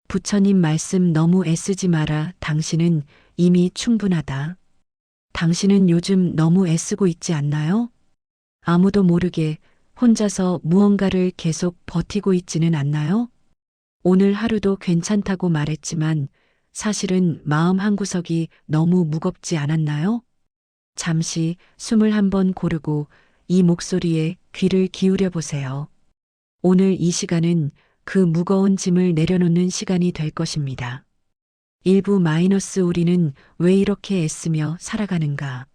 부처님 말씀 너무 애쓰지 마라. 당신은 이미 충분하다. 당신은 요즘 너무 애쓰고 있지 않나요? 아무도 모르게 혼자서 무언가를 계속 버티고 있지는 않나요? 오늘 하루도 괜찮다고 말했지만 사실은 마음 한구석이 너무 무겁지 않았나요? 잠시 숨을 한번 고르고 이 목소리에 귀를 기울여 보세요. 오늘 이 시간은 그 무거운 짐을 내려놓는 시간이 될 것입니다. 일부 마이너스 우리는 왜 이렇게 애쓰며 살아가는가?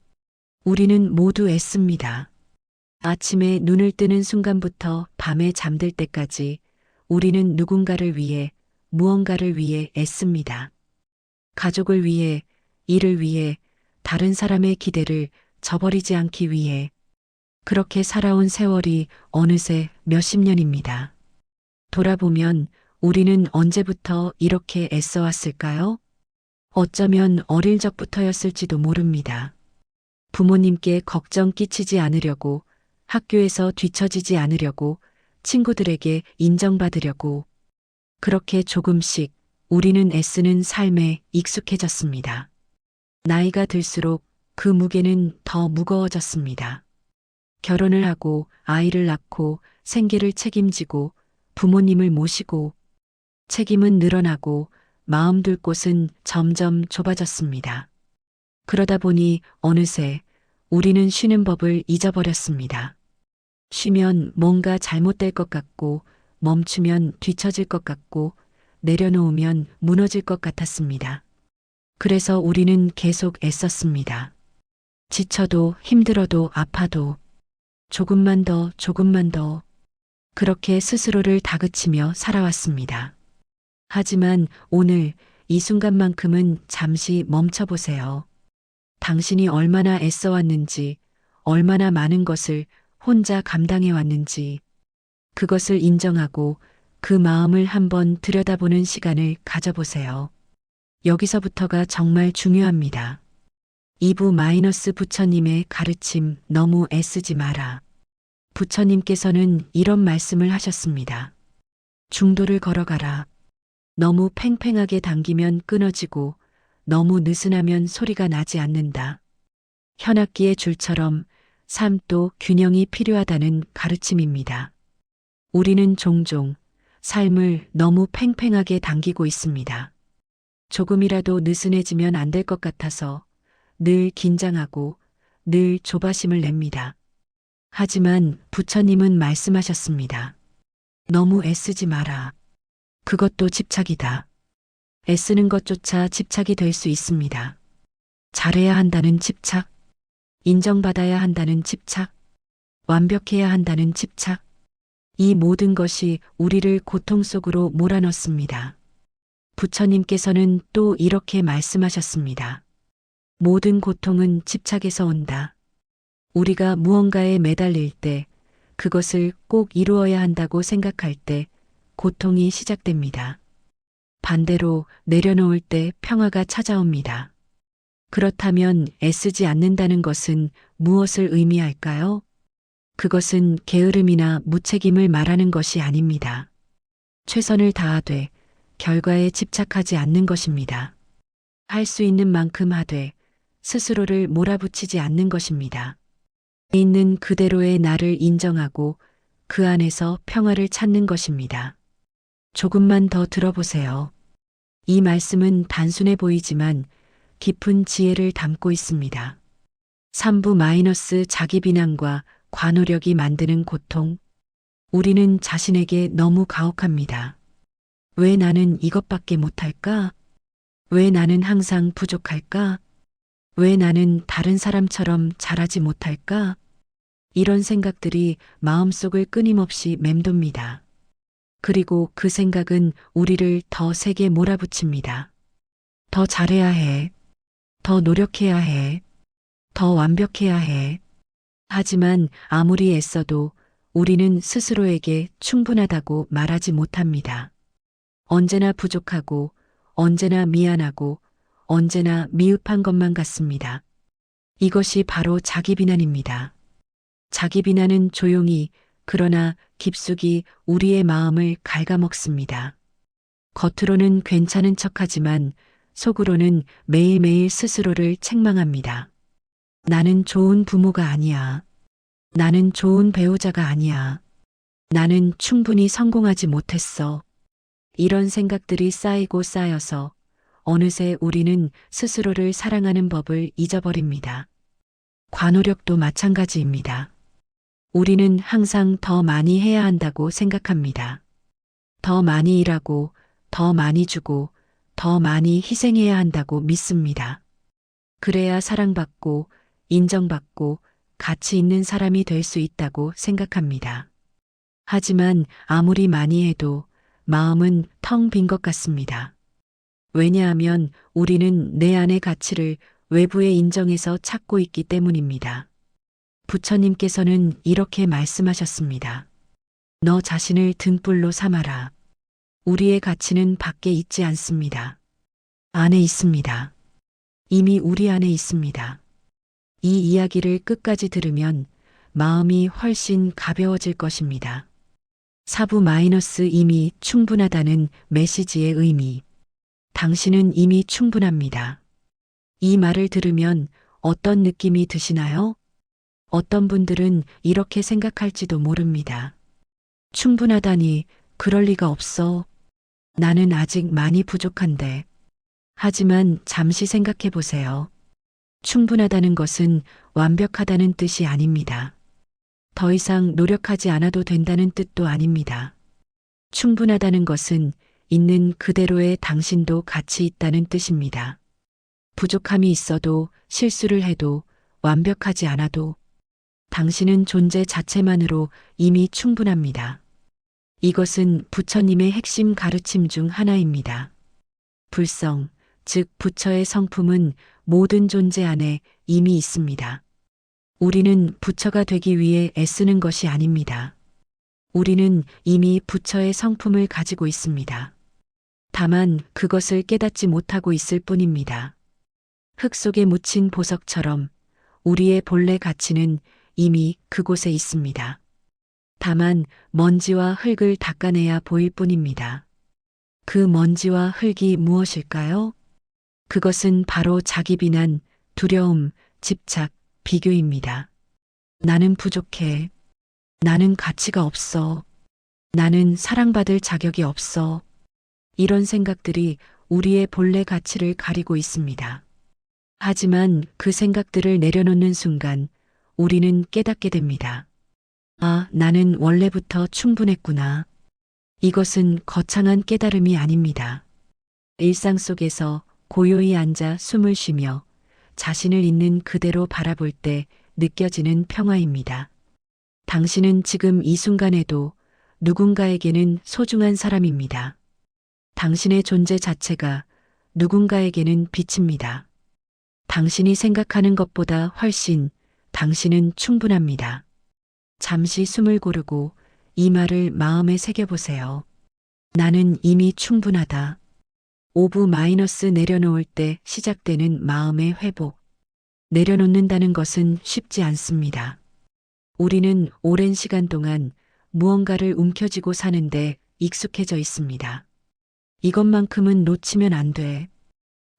우리는 모두 애씁니다. 아침에 눈을 뜨는 순간부터 밤에 잠들 때까지 우리는 누군가를 위해, 무언가를 위해 애씁니다. 가족을 위해, 일을 위해, 다른 사람의 기대를 저버리지 않기 위해 그렇게 살아온 세월이 어느새 몇십 년입니다. 돌아보면 우리는 언제부터 이렇게 애써왔을까요? 어쩌면 어릴 적부터였을지도 모릅니다. 부모님께 걱정 끼치지 않으려고, 학교에서 뒤처지지 않으려고, 친구들에게 인정받으려고, 그렇게 조금씩 우리는 애쓰는 삶에 익숙해졌습니다. 나이가 들수록 그 무게는 더 무거워졌습니다. 결혼을 하고 아이를 낳고 생계를 책임지고 부모님을 모시고 책임은 늘어나고 마음 둘 곳은 점점 좁아졌습니다. 그러다 보니 어느새 우리는 쉬는 법을 잊어버렸습니다. 쉬면 뭔가 잘못될 것 같고 멈추면 뒤처질 것 같고 내려놓으면 무너질 것 같았습니다. 그래서 우리는 계속 애썼습니다. 지쳐도 힘들어도 아파도 조금만 더 조금만 더 그렇게 스스로를 다그치며 살아왔습니다. 하지만 오늘 이 순간만큼은 잠시 멈춰보세요. 당신이 얼마나 애써왔는지, 얼마나 많은 것을 혼자 감당해왔는지, 그것을 인정하고 그 마음을 한번 들여다보는 시간을 가져보세요. 여기서부터가 정말 중요합니다. 2부 마이너스 부처님의 가르침 너무 애쓰지 마라. 부처님께서는 이런 말씀을 하셨습니다. 중도를 걸어가라. 너무 팽팽하게 당기면 끊어지고 너무 느슨하면 소리가 나지 않는다. 현악기의 줄처럼 삶도 균형이 필요하다는 가르침입니다. 우리는 종종 삶을 너무 팽팽하게 당기고 있습니다. 조금이라도 느슨해지면 안 될 것 같아서 늘 긴장하고 늘 조바심을 냅니다. 하지만 부처님은 말씀하셨습니다. 너무 애쓰지 마라. 그것도 집착이다. 애쓰는 것조차 집착이 될 수 있습니다. 잘해야 한다는 집착, 인정받아야 한다는 집착, 완벽해야 한다는 집착, 이 모든 것이 우리를 고통 속으로 몰아넣습니다. 부처님께서는 또 이렇게 말씀하셨습니다. 모든 고통은 집착에서 온다. 우리가 무언가에 매달릴 때, 그것을 꼭 이루어야 한다고 생각할 때 고통이 시작됩니다. 반대로 내려놓을 때 평화가 찾아옵니다. 그렇다면 애쓰지 않는다는 것은 무엇을 의미할까요? 그것은 게으름이나 무책임을 말하는 것이 아닙니다. 최선을 다하되 결과에 집착하지 않는 것입니다. 할 수 있는 만큼 하되 스스로를 몰아붙이지 않는 것입니다. 있는 그대로의 나를 인정하고 그 안에서 평화를 찾는 것입니다. 조금만 더 들어보세요. 이 말씀은 단순해 보이지만 깊은 지혜를 담고 있습니다. 3부 마이너스 자기 비난과 과노력이 만드는 고통. 우리는 자신에게 너무 가혹합니다. 왜 나는 이것밖에 못할까? 왜 나는 항상 부족할까? 왜 나는 다른 사람처럼 잘하지 못할까? 이런 생각들이 마음속을 끊임없이 맴돕니다. 그리고 그 생각은 우리를 더 세게 몰아붙입니다. 더 잘해야 해. 더 노력해야 해. 더 완벽해야 해. 하지만 아무리 애써도 우리는 스스로에게 충분하다고 말하지 못합니다. 언제나 부족하고, 언제나 미안하고, 언제나 미흡한 것만 같습니다. 이것이 바로 자기 비난입니다. 자기 비난은 조용히 그러나 깊숙이 우리의 마음을 갉아먹습니다. 겉으로는 괜찮은 척하지만 속으로는 매일매일 스스로를 책망합니다. 나는 좋은 부모가 아니야. 나는 좋은 배우자가 아니야. 나는 충분히 성공하지 못했어. 이런 생각들이 쌓이고 쌓여서 어느새 우리는 스스로를 사랑하는 법을 잊어버립니다. 과노력도 마찬가지입니다. 우리는 항상 더 많이 해야 한다고 생각합니다. 더 많이 일하고, 더 많이 주고, 더 많이 희생해야 한다고 믿습니다. 그래야 사랑받고, 인정받고, 가치 있는 사람이 될 수 있다고 생각합니다. 하지만 아무리 많이 해도 마음은 텅 빈 것 같습니다. 왜냐하면 우리는 내 안의 가치를 외부의 인정에서 찾고 있기 때문입니다. 부처님께서는 이렇게 말씀하셨습니다. 너 자신을 등불로 삼아라. 우리의 가치는 밖에 있지 않습니다. 안에 있습니다. 이미 우리 안에 있습니다. 이 이야기를 끝까지 들으면 마음이 훨씬 가벼워질 것입니다. 사부 마이너스 이미 충분하다는 메시지의 의미. 당신은 이미 충분합니다. 이 말을 들으면 어떤 느낌이 드시나요? 어떤 분들은 이렇게 생각할지도 모릅니다. 충분하다니 그럴 리가 없어. 나는 아직 많이 부족한데. 하지만 잠시 생각해 보세요. 충분하다는 것은 완벽하다는 뜻이 아닙니다. 더 이상 노력하지 않아도 된다는 뜻도 아닙니다. 충분하다는 것은 있는 그대로의 당신도 가치 있다는 뜻입니다. 부족함이 있어도 실수를 해도 완벽하지 않아도 당신은 존재 자체만으로 이미 충분합니다. 이것은 부처님의 핵심 가르침 중 하나입니다. 불성, 즉 부처의 성품은 모든 존재 안에 이미 있습니다. 우리는 부처가 되기 위해 애쓰는 것이 아닙니다. 우리는 이미 부처의 성품을 가지고 있습니다. 다만 그것을 깨닫지 못하고 있을 뿐입니다. 흙 속에 묻힌 보석처럼 우리의 본래 가치는 이미 그곳에 있습니다. 다만 먼지와 흙을 닦아내야 보일 뿐입니다. 그 먼지와 흙이 무엇일까요? 그것은 바로 자기 비난, 두려움, 집착, 비교입니다. 나는 부족해. 나는 가치가 없어. 나는 사랑받을 자격이 없어. 이런 생각들이 우리의 본래 가치를 가리고 있습니다. 하지만 그 생각들을 내려놓는 순간 우리는 깨닫게 됩니다. 아, 나는 원래부터 충분했구나. 이것은 거창한 깨달음이 아닙니다. 일상 속에서 고요히 앉아 숨을 쉬며 자신을 있는 그대로 바라볼 때 느껴지는 평화입니다. 당신은 지금 이 순간에도 누군가에게는 소중한 사람입니다. 당신의 존재 자체가 누군가에게는 빛입니다. 당신이 생각하는 것보다 훨씬 당신은 충분합니다. 잠시 숨을 고르고 이 말을 마음에 새겨보세요. 나는 이미 충분하다. 오브 마이너스 내려놓을 때 시작되는 마음의 회복. 내려놓는다는 것은 쉽지 않습니다. 우리는 오랜 시간 동안 무언가를 움켜쥐고 사는데 익숙해져 있습니다. 이것만큼은 놓치면 안 돼.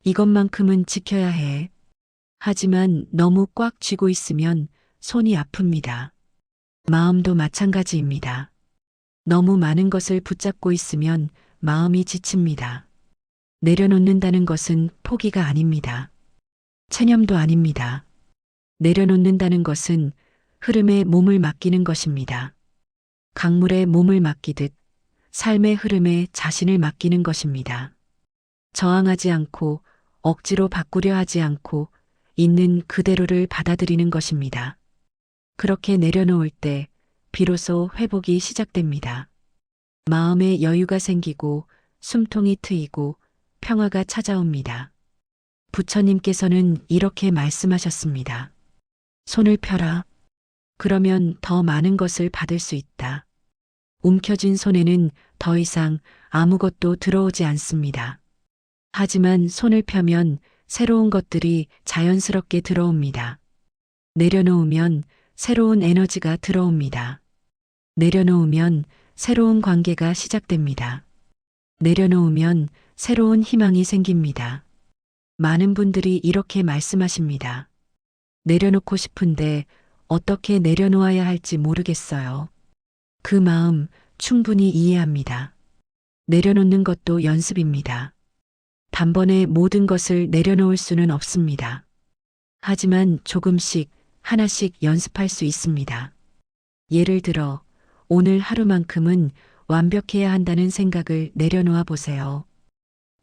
이것만큼은 지켜야 해. 하지만 너무 꽉 쥐고 있으면 손이 아픕니다. 마음도 마찬가지입니다. 너무 많은 것을 붙잡고 있으면 마음이 지칩니다. 내려놓는다는 것은 포기가 아닙니다. 체념도 아닙니다. 내려놓는다는 것은 흐름에 몸을 맡기는 것입니다. 강물에 몸을 맡기듯 삶의 흐름에 자신을 맡기는 것입니다. 저항하지 않고 억지로 바꾸려 하지 않고 있는 그대로를 받아들이는 것입니다. 그렇게 내려놓을 때 비로소 회복이 시작됩니다. 마음에 여유가 생기고 숨통이 트이고 평화가 찾아옵니다. 부처님께서는 이렇게 말씀하셨습니다. 손을 펴라. 그러면 더 많은 것을 받을 수 있다. 움켜쥔 손에는 더 이상 아무것도 들어오지 않습니다. 하지만 손을 펴면 새로운 것들이 자연스럽게 들어옵니다. 내려놓으면 새로운 에너지가 들어옵니다. 내려놓으면 새로운 관계가 시작됩니다. 내려놓으면 새로운 희망이 생깁니다. 많은 분들이 이렇게 말씀하십니다. 내려놓고 싶은데 어떻게 내려놓아야 할지 모르겠어요. 그 마음 충분히 이해합니다. 내려놓는 것도 연습입니다. 단번에 모든 것을 내려놓을 수는 없습니다. 하지만 조금씩 하나씩 연습할 수 있습니다. 예를 들어 오늘 하루만큼은 완벽해야 한다는 생각을 내려놓아 보세요.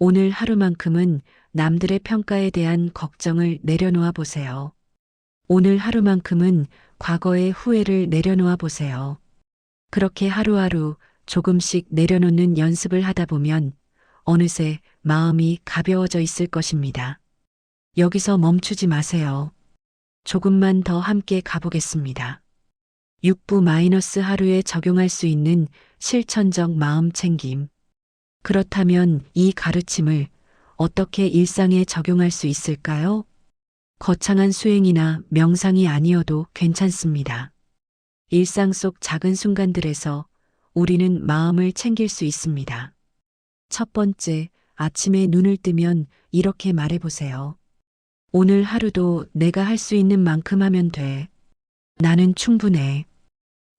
오늘 하루만큼은 남들의 평가에 대한 걱정을 내려놓아 보세요. 오늘 하루만큼은 과거의 후회를 내려놓아 보세요. 그렇게 하루하루 조금씩 내려놓는 연습을 하다 보면 어느새 마음이 가벼워져 있을 것입니다. 여기서 멈추지 마세요. 조금만 더 함께 가보겠습니다. 6부 마이너스 하루에 적용할 수 있는 실천적 마음 챙김. 그렇다면 이 가르침을 어떻게 일상에 적용할 수 있을까요? 거창한 수행이나 명상이 아니어도 괜찮습니다. 일상 속 작은 순간들에서 우리는 마음을 챙길 수 있습니다. 첫 번째, 아침에 눈을 뜨면 이렇게 말해보세요. 오늘 하루도 내가 할 수 있는 만큼 하면 돼. 나는 충분해.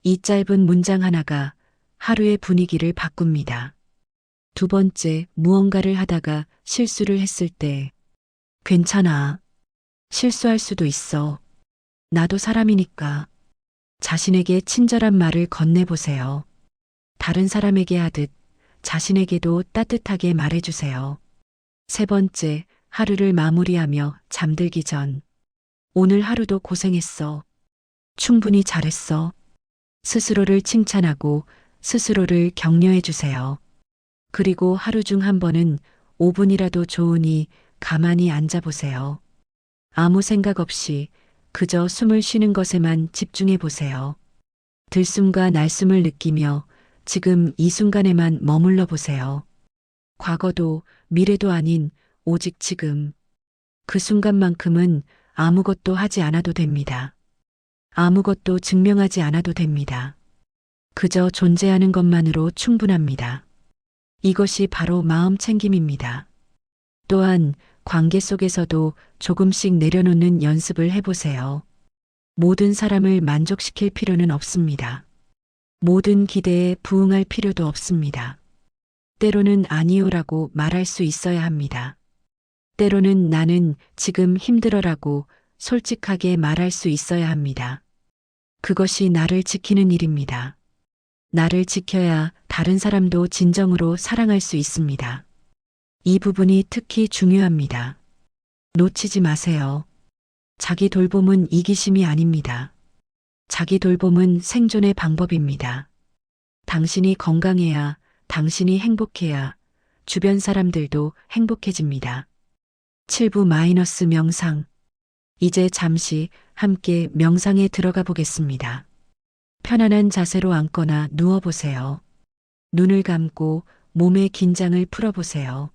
이 짧은 문장 하나가 하루의 분위기를 바꿉니다. 두 번째, 무언가를 하다가 실수를 했을 때, 괜찮아. 실수할 수도 있어. 나도 사람이니까. 자신에게 친절한 말을 건네보세요. 다른 사람에게 하듯 자신에게도 따뜻하게 말해주세요. 세 번째, 하루를 마무리하며 잠들기 전. 오늘 하루도 고생했어. 충분히 잘했어. 스스로를 칭찬하고 스스로를 격려해 주세요. 그리고 하루 중 한 번은 5분이라도 좋으니 가만히 앉아 보세요. 아무 생각 없이 그저 숨을 쉬는 것에만 집중해 보세요. 들숨과 날숨을 느끼며 지금 이 순간에만 머물러 보세요. 과거도 미래도 아닌 오직 지금. 그 순간만큼은 아무것도 하지 않아도 됩니다. 아무것도 증명하지 않아도 됩니다. 그저 존재하는 것만으로 충분합니다. 이것이 바로 마음 챙김입니다. 또한 관계 속에서도 조금씩 내려놓는 연습을 해보세요. 모든 사람을 만족시킬 필요는 없습니다. 모든 기대에 부응할 필요도 없습니다. 때로는 아니요라고 말할 수 있어야 합니다. 때로는 나는 지금 힘들어라고 솔직하게 말할 수 있어야 합니다. 그것이 나를 지키는 일입니다. 나를 지켜야 다른 사람도 진정으로 사랑할 수 있습니다. 이 부분이 특히 중요합니다. 놓치지 마세요. 자기 돌봄은 이기심이 아닙니다. 자기 돌봄은 생존의 방법입니다. 당신이 건강해야, 당신이 행복해야 주변 사람들도 행복해집니다. 7부 마이너스 명상. 이제 잠시 함께 명상에 들어가 보겠습니다. 편안한 자세로 앉거나 누워보세요. 눈을 감고 몸의 긴장을 풀어보세요.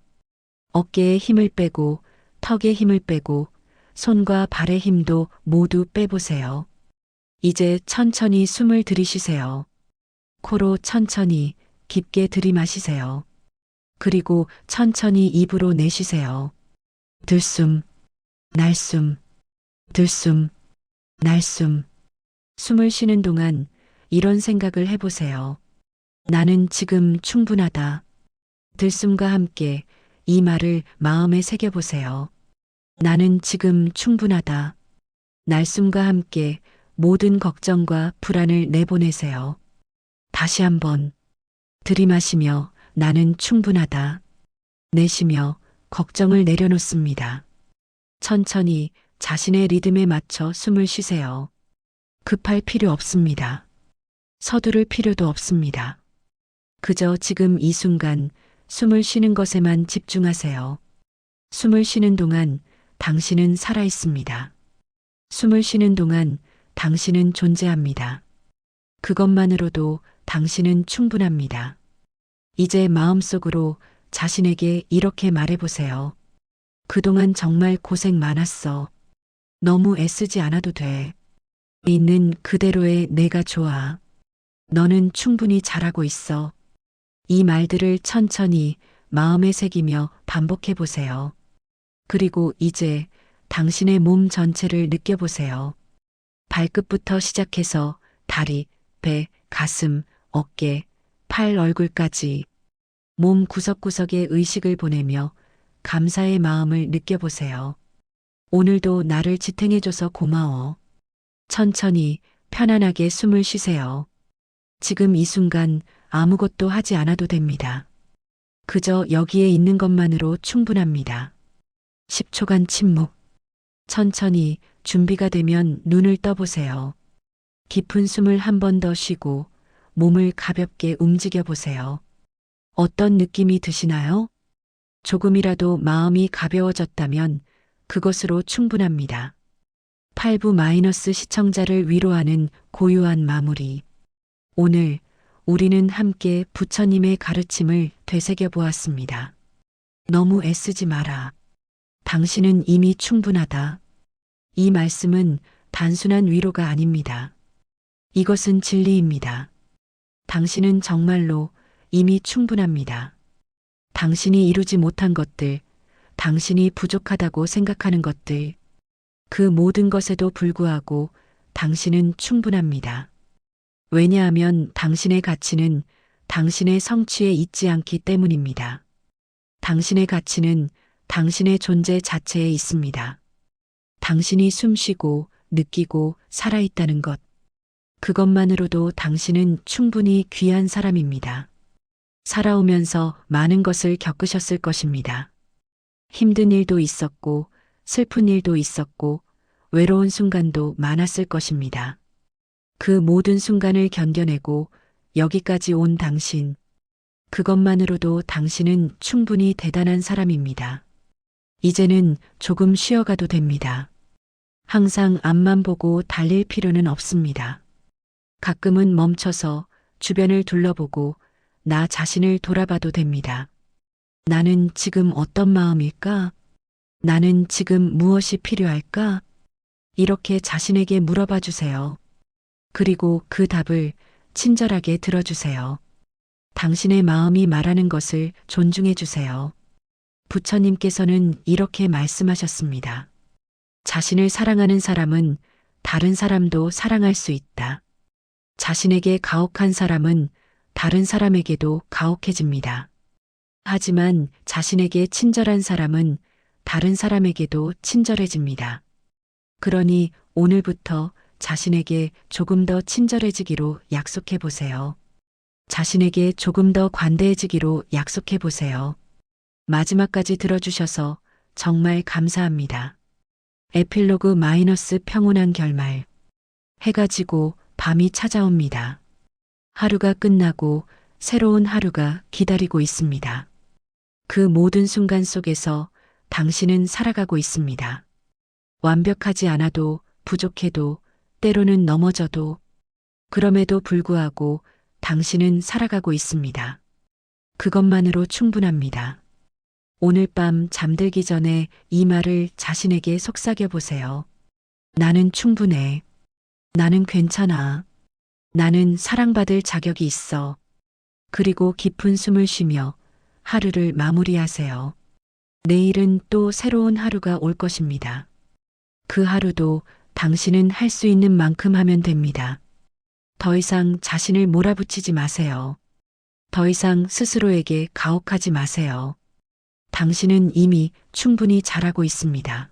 어깨에 힘을 빼고 턱에 힘을 빼고 손과 발의 힘도 모두 빼보세요. 이제 천천히 숨을 들이쉬세요. 코로 천천히 깊게 들이마시세요. 그리고 천천히 입으로 내쉬세요. 들숨, 날숨, 들숨, 날숨. 숨을 쉬는 동안 이런 생각을 해보세요. 나는 지금 충분하다. 들숨과 함께 이 말을 마음에 새겨보세요. 나는 지금 충분하다. 날숨과 함께 모든 걱정과 불안을 내보내세요. 다시 한번 들이마시며 나는 충분하다. 내쉬며 걱정을 내려놓습니다. 천천히 자신의 리듬에 맞춰 숨을 쉬세요. 급할 필요 없습니다. 서두를 필요도 없습니다. 그저 지금 이 순간 숨을 쉬는 것에만 집중하세요. 숨을 쉬는 동안 당신은 살아 있습니다. 숨을 쉬는 동안 당신은 존재합니다. 그것만으로도 당신은 충분합니다. 이제 마음속으로 자신에게 이렇게 말해보세요. 그동안 정말 고생 많았어. 너무 애쓰지 않아도 돼. 있는 그대로의 내가 좋아. 너는 충분히 잘하고 있어. 이 말들을 천천히 마음에 새기며 반복해 보세요. 그리고 이제 당신의 몸 전체를 느껴보세요. 발끝부터 시작해서 다리, 배, 가슴, 어깨, 팔, 얼굴까지 몸 구석구석에 의식을 보내며 감사의 마음을 느껴보세요. 오늘도 나를 지탱해줘서 고마워. 천천히 편안하게 숨을 쉬세요. 지금 이 순간 아무것도 하지 않아도 됩니다. 그저 여기에 있는 것만으로 충분합니다. 10초간 침묵. 천천히 준비가 되면 눈을 떠보세요. 깊은 숨을 한 번 더 쉬고 몸을 가볍게 움직여 보세요. 어떤 느낌이 드시나요? 조금이라도 마음이 가벼워졌다면 그것으로 충분합니다. 8부 마이너스 시청자를 위로하는 고요한 마무리. 오늘 우리는 함께 부처님의 가르침을 되새겨 보았습니다. 너무 애쓰지 마라. 당신은 이미 충분하다. 이 말씀은 단순한 위로가 아닙니다. 이것은 진리입니다. 당신은 정말로 이미 충분합니다. 당신이 이루지 못한 것들, 당신이 부족하다고 생각하는 것들, 그 모든 것에도 불구하고 당신은 충분합니다. 왜냐하면 당신의 가치는 당신의 성취에 있지 않기 때문입니다. 당신의 가치는 당신의 존재 자체에 있습니다. 당신이 숨쉬고 느끼고 살아있다는 것. 그것만으로도 당신은 충분히 귀한 사람입니다. 살아오면서 많은 것을 겪으셨을 것입니다. 힘든 일도 있었고, 슬픈 일도 있었고, 외로운 순간도 많았을 것입니다. 그 모든 순간을 견뎌내고 여기까지 온 당신. 그것만으로도 당신은 충분히 대단한 사람입니다. 이제는 조금 쉬어가도 됩니다. 항상 앞만 보고 달릴 필요는 없습니다. 가끔은 멈춰서 주변을 둘러보고 나 자신을 돌아봐도 됩니다. 나는 지금 어떤 마음일까? 나는 지금 무엇이 필요할까? 이렇게 자신에게 물어봐 주세요. 그리고 그 답을 친절하게 들어주세요. 당신의 마음이 말하는 것을 존중해 주세요. 부처님께서는 이렇게 말씀하셨습니다. 자신을 사랑하는 사람은 다른 사람도 사랑할 수 있다. 자신에게 가혹한 사람은 다른 사람에게도 가혹해집니다. 하지만 자신에게 친절한 사람은 다른 사람에게도 친절해집니다. 그러니 오늘부터 자신에게 조금 더 친절해지기로 약속해 보세요. 자신에게 조금 더 관대해지기로 약속해 보세요. 마지막까지 들어주셔서 정말 감사합니다. 에필로그 마이너스 평온한 결말. 해가 지고 밤이 찾아옵니다. 하루가 끝나고 새로운 하루가 기다리고 있습니다. 그 모든 순간 속에서 당신은 살아가고 있습니다. 완벽하지 않아도 부족해도 때로는 넘어져도 그럼에도 불구하고 당신은 살아가고 있습니다. 그것만으로 충분합니다. 오늘 밤 잠들기 전에 이 말을 자신에게 속삭여 보세요. 나는 충분해. 나는 괜찮아. 나는 사랑받을 자격이 있어. 그리고 깊은 숨을 쉬며 하루를 마무리하세요. 내일은 또 새로운 하루가 올 것입니다. 그 하루도 당신은 할 수 있는 만큼 하면 됩니다. 더 이상 자신을 몰아붙이지 마세요. 더 이상 스스로에게 가혹하지 마세요. 당신은 이미 충분히 잘하고 있습니다.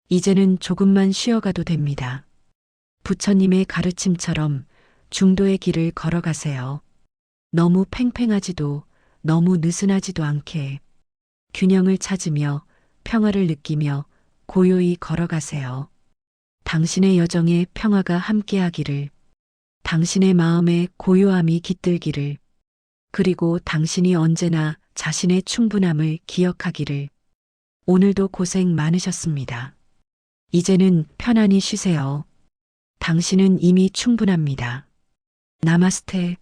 이제는 조금만 쉬어가도 됩니다. 부처님의 가르침처럼 중도의 길을 걸어가세요. 너무 팽팽하지도 너무 느슨하지도 않게 균형을 찾으며 평화를 느끼며 고요히 걸어가세요. 당신의 여정에 평화가 함께하기를, 당신의 마음에 고요함이 깃들기를, 그리고 당신이 언제나 자신의 충분함을 기억하기를. 오늘도 고생 많으셨습니다. 이제는 편안히 쉬세요. 당신은 이미 충분합니다. 나마스테.